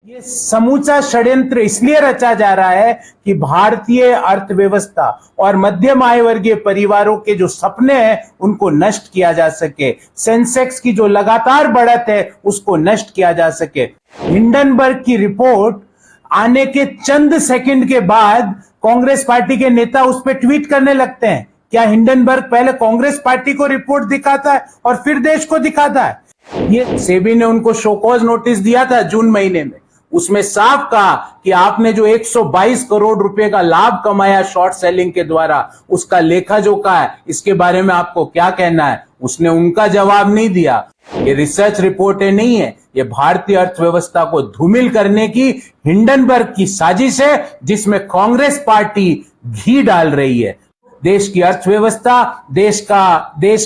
ये समूचा षड्यंत्र इसलिए रचा जा रहा है कि भारतीय अर्थव्यवस्था और मध्यम आय वर्गीय परिवारों के जो सपने हैं उनको नष्ट किया जा सके, सेंसेक्स की जो लगातार बढ़त है उसको नष्ट किया जा सके। हिंडनबर्ग की रिपोर्ट आने के चंद सेकंड के बाद कांग्रेस पार्टी के नेता उस पर ट्वीट करने लगते हैं। क्या हिंडनबर्ग पहले कांग्रेस पार्टी को रिपोर्ट दिखाता है और फिर देश को दिखाता है? ये सेबी ने उनको शोकॉज नोटिस दिया था जून महीने में, उसमें साफ कहा कि आपने जो 122 करोड़ रुपए का लाभ कमाया शॉर्ट सेलिंग के द्वारा, उसका लेखा जोखा है, इसके बारे में आपको क्या कहना है? उसने उनका जवाब नहीं दिया। ये रिसर्च रिपोर्टें नहीं है, ये भारतीय अर्थव्यवस्था को धूमिल करने की हिंडनबर्ग की साजिश है जिसमें कांग्रेस पार्टी घी डाल रही है। देश की अर्थव्यवस्था, देश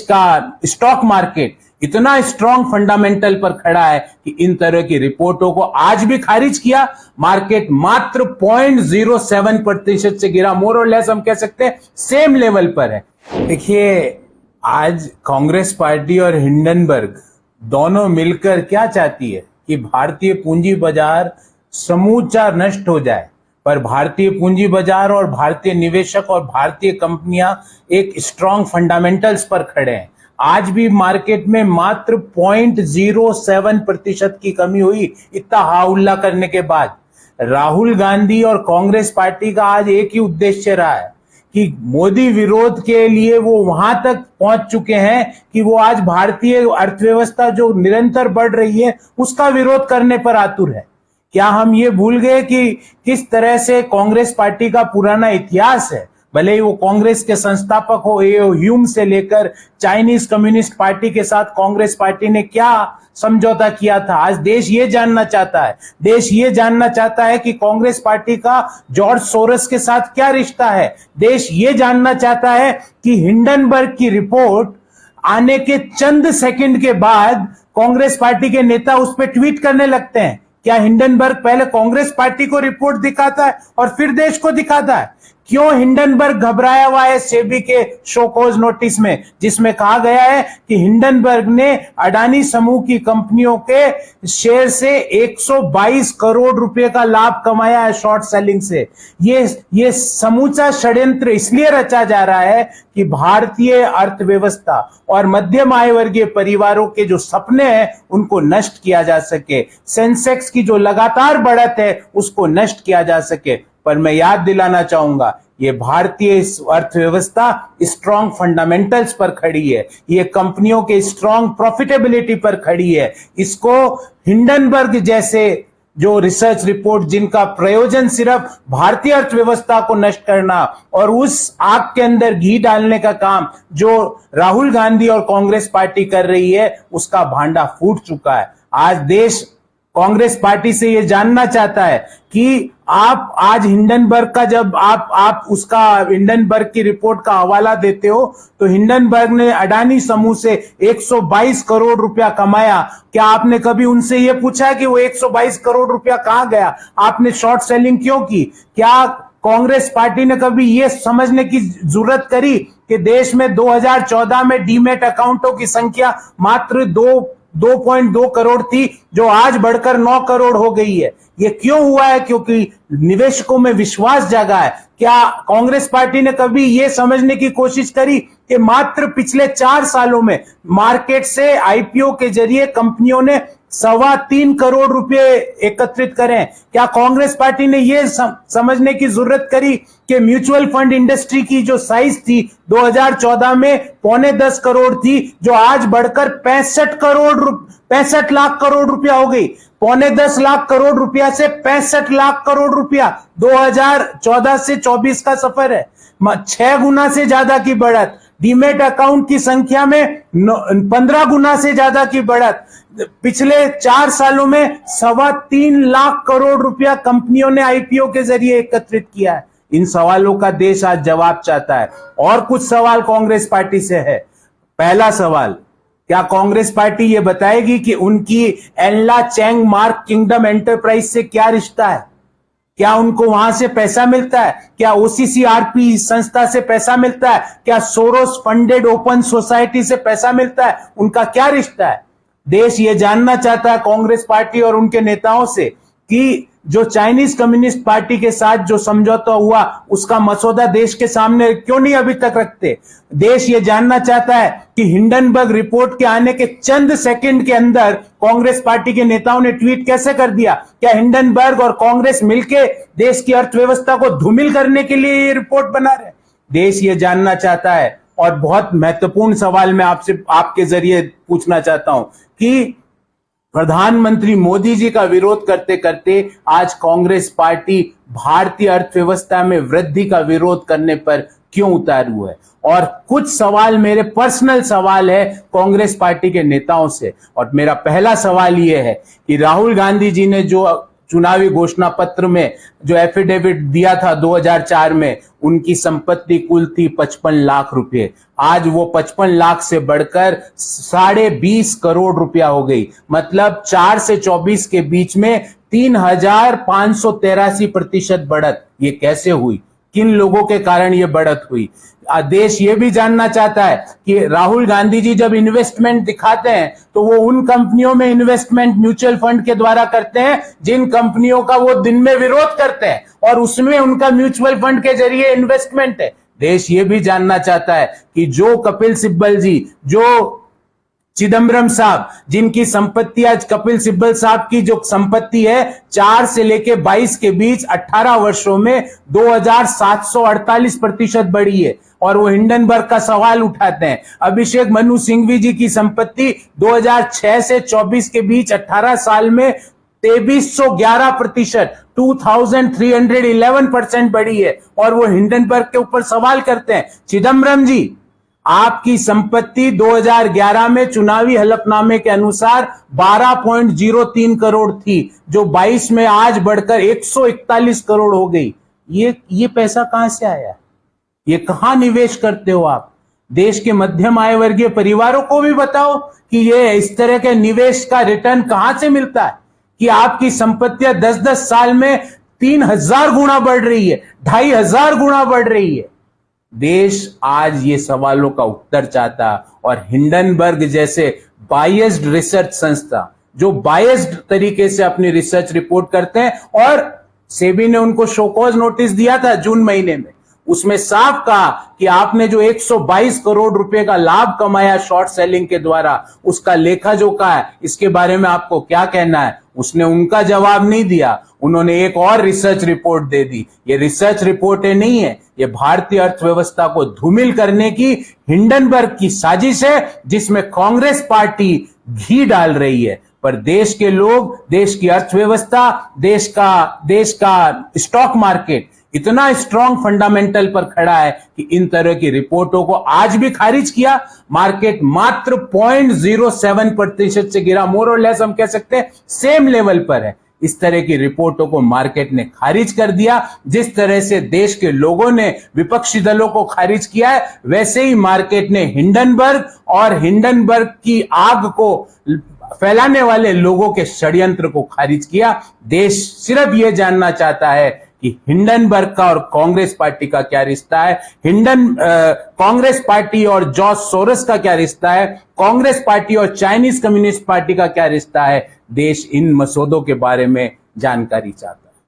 का स्टॉक मार्केट इतना स्ट्रॉन्ग फंडामेंटल पर खड़ा है कि इन तरह की रिपोर्टों को आज भी खारिज किया। मार्केट मात्र 0.07% से गिरा, मोर और लेस हम कह सकते हैं सेम लेवल पर है। देखिए, आज कांग्रेस पार्टी और हिंडनबर्ग दोनों मिलकर क्या चाहती है कि भारतीय पूंजी बाजार समूचा नष्ट हो जाए, पर भारतीय पूंजी बाजार और भारतीय निवेशक और भारतीय कंपनियां एक स्ट्रॉन्ग फंडामेंटल्स पर खड़े हैं। आज भी मार्केट में मात्र 0.07% की कमी हुई, इतना हाउल्ला करने के बाद। राहुल गांधी और कांग्रेस पार्टी का आज एक ही उद्देश्य रहा है कि मोदी विरोध के लिए वो वहां तक पहुंच चुके हैं कि वो आज भारतीय अर्थव्यवस्था जो निरंतर बढ़ रही है उसका विरोध करने पर आतुर है। क्या हम ये भूल गए कि किस तरह से कांग्रेस पार्टी का पुराना इतिहास है? भले ही वो कांग्रेस के संस्थापक हो, ह्यूम से लेकर चाइनीज कम्युनिस्ट पार्टी के साथ कांग्रेस पार्टी ने क्या समझौता किया था। आज देश ये जानना चाहता है, देश ये जानना चाहता है कि कांग्रेस पार्टी का जॉर्ज सोरोस के साथ क्या रिश्ता है। देश ये जानना चाहता है कि हिंडनबर्ग की रिपोर्ट आने के चंद सेकंड के बाद कांग्रेस पार्टी के नेता उस पर ट्वीट करने लगते हैं। क्या हिंडनबर्ग पहले कांग्रेस पार्टी को रिपोर्ट दिखाता है और फिर देश को दिखाता है? क्यों हिंडनबर्ग घबराया हुआ है सेबी के शोकॉज नोटिस में, जिसमें कहा गया है कि हिंडनबर्ग ने अडानी समूह की कंपनियों के शेयर से 122 करोड़ रुपए का लाभ कमाया है शॉर्ट सेलिंग से। ये समूचा षड्यंत्र इसलिए रचा जा रहा है कि भारतीय अर्थव्यवस्था और मध्यम आय वर्गीय परिवारों के जो सपने हैं उनको नष्ट किया जा सके, सेंसेक्स की जो लगातार बढ़त है उसको नष्ट किया जा सके। पर मैं याद दिलाना चाहूंगा, ये भारतीय अर्थव्यवस्था स्ट्रॉन्ग फंडामेंटल्स पर खड़ी है, ये कंपनियों के स्ट्रॉन्ग प्रॉफिटेबिलिटी पर खड़ी है। इसको हिंडनबर्ग जैसे जो रिसर्च रिपोर्ट जिनका प्रयोजन सिर्फ भारतीय अर्थव्यवस्था को नष्ट करना और उस आग के अंदर घी डालने का काम जो राहुल गांधी और कांग्रेस पार्टी कर रही है, उसका भांडा फूट चुका है। आज देश कांग्रेस पार्टी से यह जानना चाहता है कि आप आज हिंडनबर्ग का जब आप उसका हिंडनबर्ग की रिपोर्ट का हवाला देते हो तो हिंडनबर्ग ने अडानी समूह से 122 करोड़ रुपया कमाया। क्या आपने कभी उनसे यह पूछा कि वो 122 करोड़ रुपया कहां गया? आपने शॉर्ट सेलिंग क्यों की? क्या कांग्रेस पार्टी ने कभी यह समझने की जरूरत करी कि देश में 2014 में डीमैट अकाउंटों की संख्या मात्र 2.2 करोड़ थी जो आज बढ़कर 9 करोड़ हो गई है? ये क्यों हुआ है? क्योंकि निवेशकों में विश्वास जागा है। क्या कांग्रेस पार्टी ने कभी यह समझने की कोशिश करी कि मात्र पिछले 4 सालों में मार्केट से आईपीओ के जरिए कंपनियों ने 3.25 करोड़ रुपए एकत्रित करें? क्या कांग्रेस पार्टी ने यह समझने की जरूरत करी कि म्यूचुअल फंड इंडस्ट्री की जो साइज थी 2014 में 9.25 करोड़ थी जो आज बढ़कर 65 लाख करोड़ रुपया हो गई? 9.25 लाख करोड़ रुपया से 65 लाख करोड़ रुपया 2014 से 24 का सफर है। 6 गुना से ज्यादा की बढ़त। डीमेट अकाउंट की संख्या में 15 गुना से ज्यादा की बढ़त। पिछले 4 सालों में 3.25 लाख करोड़ रुपया कंपनियों ने आईपीओ के जरिए एकत्रित किया है। इन सवालों का देश आज जवाब चाहता है। और कुछ सवाल कांग्रेस पार्टी से है। पहला सवाल, क्या कांग्रेस पार्टी ये बताएगी कि उनकी एनला चैंग मार्क किंगडम एंटरप्राइज से क्या रिश्ता है? क्या उनको वहां से पैसा मिलता है? क्या ओसीसीआरपी संस्था से पैसा मिलता है? क्या सोरोस फंडेड ओपन सोसाइटी से पैसा मिलता है? उनका क्या रिश्ता है? देश ये जानना चाहता है कांग्रेस पार्टी और उनके नेताओं से कि जो चाइनीज कम्युनिस्ट पार्टी के साथ जो समझौता हुआ उसका मसौदा देश के सामने क्यों नहीं अभी तक रखते? देश ये जानना चाहता है कि हिंडनबर्ग रिपोर्ट के आने के चंद सेकंड के अंदर कांग्रेस पार्टी के नेताओं ने ट्वीट कैसे कर दिया? क्या हिंडनबर्ग और कांग्रेस मिलकर देश की अर्थव्यवस्था को धूमिल करने के लिए ये रिपोर्ट बना रहे? देश ये जानना चाहता है। और बहुत महत्वपूर्ण सवाल मैं आपसे आपके जरिए पूछना चाहता हूं कि प्रधानमंत्री मोदी जी का विरोध करते करते आज कांग्रेस पार्टी भारतीय अर्थव्यवस्था में वृद्धि का विरोध करने पर क्यों उतारू है? और कुछ सवाल मेरे पर्सनल सवाल है कांग्रेस पार्टी के नेताओं से। और मेरा पहला सवाल यह है कि राहुल गांधी जी ने जो चुनावी घोषणा पत्र में जो एफिडेविट दिया था 2004 में, उनकी संपत्ति कुल थी 55 लाख रुपए। आज वो 55 लाख से बढ़कर 20.5 करोड़ रुपया हो गई। मतलब 4 से 24 के बीच में 3,583% बढ़त। ये कैसे हुई? किन लोगों के कारण ये बढ़त हुई? देश ये भी जानना चाहता है कि राहुल गांधी जी जब इन्वेस्टमेंट दिखाते हैं तो वो उन कंपनियों में इन्वेस्टमेंट म्यूचुअल फंड के द्वारा करते हैं जिन कंपनियों का वो दिन में विरोध करते हैं, और उसमें उनका म्यूचुअल फंड के जरिए इन्वेस्टमेंट है। देश ये भी जानना चाहता है कि जो कपिल सिब्बल जी, जो चिदम्बरम साहब, जिनकी संपत्ति आज कपिल सिब्बल साहब की जो संपत्ति है 4 से लेके 22 के बीच 18 वर्षों में 2748% बढ़ी है, और वो हिंडनबर्ग का सवाल उठाते हैं। अभिषेक मनु सिंघवी जी की संपत्ति 2006 से 24 के बीच 18 साल में 2311%, 2311% बढ़ी है, और वो हिंडनबर्ग के ऊपर सवाल करते हैं। चिदम्बरम जी, आपकी संपत्ति 2011 में चुनावी हलफनामे के अनुसार 12.03 करोड़ थी, जो 22 में आज बढ़कर 141 करोड़ हो गई। ये पैसा कहां से आया? ये कहां निवेश करते हो आप? देश के मध्यम आय वर्गीय परिवारों को भी बताओ कि ये इस तरह के निवेश का रिटर्न कहां से मिलता है कि आपकी संपत्तियां 10-10 साल में 3000 गुना बढ़ रही है, 2500 गुना बढ़ रही है। देश आज ये सवालों का उत्तर चाहता, और हिंडनबर्ग जैसे बायस्ड रिसर्च संस्था जो बायस्ड तरीके से अपनी रिसर्च रिपोर्ट करते हैं, और सेबी ने उनको शोकॉज नोटिस दिया था जून महीने में, उसमें साफ कहा कि आपने जो 122 करोड़ रुपए का लाभ कमाया शॉर्ट सेलिंग के द्वारा, उसका लेखा जोखा है, इसके बारे में आपको क्या कहना है? उसने उनका जवाब नहीं दिया। उन्होंने एक और रिसर्च रिपोर्ट दे दी। ये रिसर्च रिपोर्टें नहीं है, ये भारतीय अर्थव्यवस्था को धूमिल करने की हिंडनबर्ग की साजिश है, जिसमें कांग्रेस पार्टी घी डाल रही है। पर देश के लोग, देश की अर्थव्यवस्था, देश का स्टॉक मार्केट इतना स्ट्रॉन्ग फंडामेंटल पर खड़ा है कि इन तरह की रिपोर्टों को आज भी खारिज किया। मार्केट मात्र 0.07% से गिरा, मोर और लेस हम कह सकते हैं सेम लेवल पर है। इस तरह की रिपोर्टों को मार्केट ने खारिज कर दिया। जिस तरह से देश के लोगों ने विपक्षी दलों को खारिज किया है, वैसे ही मार्केट ने हिंडनबर्ग और हिंडनबर्ग की आग को फैलाने वाले लोगों के षड्यंत्र को खारिज किया। देश सिर्फ यह जानना चाहता है कि हिंडनबर्ग का और कांग्रेस पार्टी का क्या रिश्ता है, कांग्रेस पार्टी और जॉर्ज सोरोस का क्या रिश्ता है, कांग्रेस पार्टी और चाइनीज कम्युनिस्ट पार्टी का क्या रिश्ता है। देश इन मसौदों के बारे में जानकारी चाहता है।